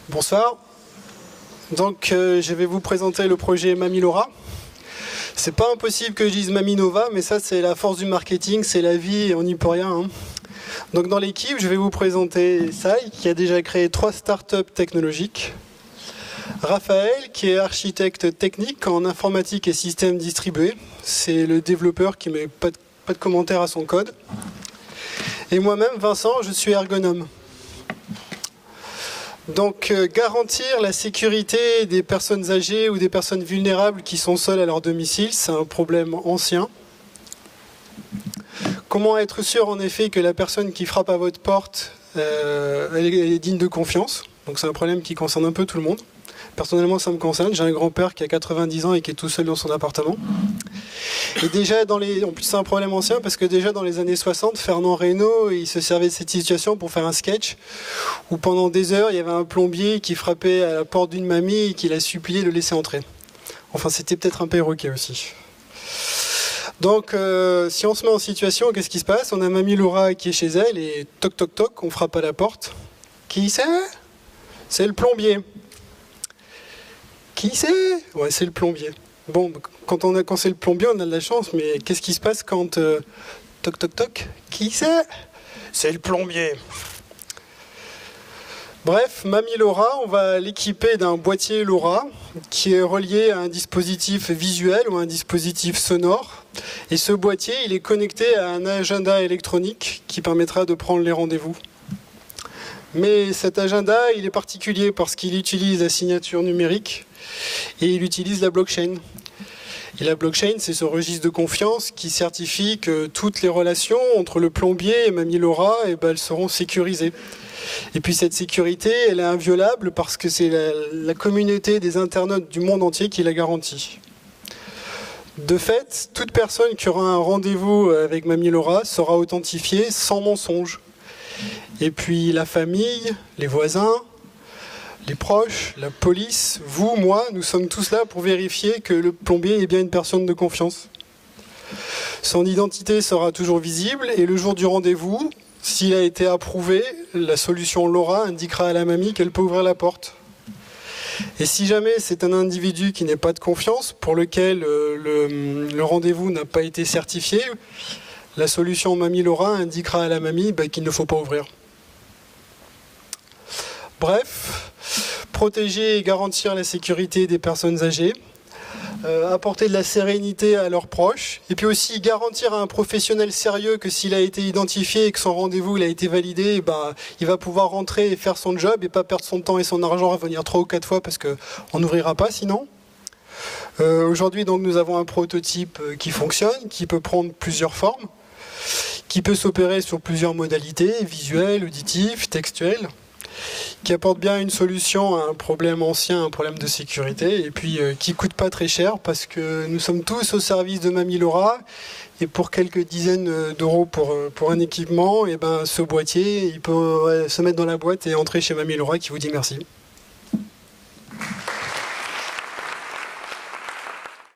Bonsoir. Donc, je vais vous présenter le projet Mamie Laura. C'est pas impossible que je dise Mamie Nova, mais ça, c'est la force du marketing, c'est la vie et on n'y peut rien. Hein. Donc, dans l'équipe, je vais vous présenter Sai, qui a déjà créé 3 startups technologiques. Raphaël, qui est architecte technique en informatique et systèmes distribués. C'est le développeur qui met pas de commentaires à son code. Et moi-même, Vincent, je suis ergonome. Donc, garantir la sécurité des personnes âgées ou des personnes vulnérables qui sont seules à leur domicile, c'est un problème ancien. Comment être sûr, en effet, que la personne qui frappe à votre porte, elle est digne de confiance? Donc, c'est un problème qui concerne un peu tout le monde. Personnellement, ça me concerne. J'ai un grand-père qui a 90 ans et qui est tout seul dans son appartement. Et déjà, en plus, c'est un problème ancien parce que déjà dans les années 60, Fernand Reynaud, il se servait de cette situation pour faire un sketch où pendant des heures, il y avait un plombier qui frappait à la porte d'une mamie et qui la suppliait de le laisser entrer. Enfin, c'était peut-être un perroquet aussi. Donc, si on se met en situation, qu'est-ce qui se passe? On a Mamie Laura qui est chez elle et toc toc toc, on frappe à la porte. Qui c'est? C'est le plombier. Qui c'est? Ouais, c'est le plombier. Bon, quand c'est le plombier, on a de la chance, mais qu'est-ce qui se passe quand... toc toc toc, qui c'est? C'est le plombier. Bref, Mamie Laura, on va l'équiper d'un boîtier Laura qui est relié à un dispositif visuel ou un dispositif sonore. Et ce boîtier, il est connecté à un agenda électronique qui permettra de prendre les rendez-vous. Mais cet agenda, il est particulier parce qu'il utilise la signature numérique et il utilise la blockchain. Et la blockchain, c'est ce registre de confiance qui certifie que toutes les relations entre le plombier et Mamie Laura, elles seront sécurisées. Et puis cette sécurité, elle est inviolable parce que c'est la communauté des internautes du monde entier qui la garantit. De fait, toute personne qui aura un rendez-vous avec Mamie Laura sera authentifiée sans mensonge. Et puis la famille, les voisins, les proches, la police, vous, moi, nous sommes tous là pour vérifier que le plombier est bien une personne de confiance. Son identité sera toujours visible et le jour du rendez-vous, s'il a été approuvé, la solution Laura indiquera à la mamie qu'elle peut ouvrir la porte. Et si jamais c'est un individu qui n'est pas de confiance, pour lequel le rendez-vous n'a pas été certifié, la solution Mamie Laura indiquera à la mamie qu'il ne faut pas ouvrir. Bref, protéger et garantir la sécurité des personnes âgées, apporter de la sérénité à leurs proches, et puis aussi garantir à un professionnel sérieux que s'il a été identifié et que son rendez-vous il a été validé, il va pouvoir rentrer et faire son job et pas perdre son temps et son argent à venir 3 ou 4 fois parce qu'on n'ouvrira pas sinon. Aujourd'hui, donc, nous avons un prototype qui fonctionne, qui peut prendre plusieurs formes, qui peut s'opérer sur plusieurs modalités, visuelles, auditives, textuelles, qui apporte bien une solution à un problème ancien, un problème de sécurité, et puis qui ne coûte pas très cher parce que nous sommes tous au service de Mamie Laura, et pour quelques dizaines d'euros pour un équipement, et ce boîtier, il peut se mettre dans la boîte et entrer chez Mamie Laura qui vous dit merci.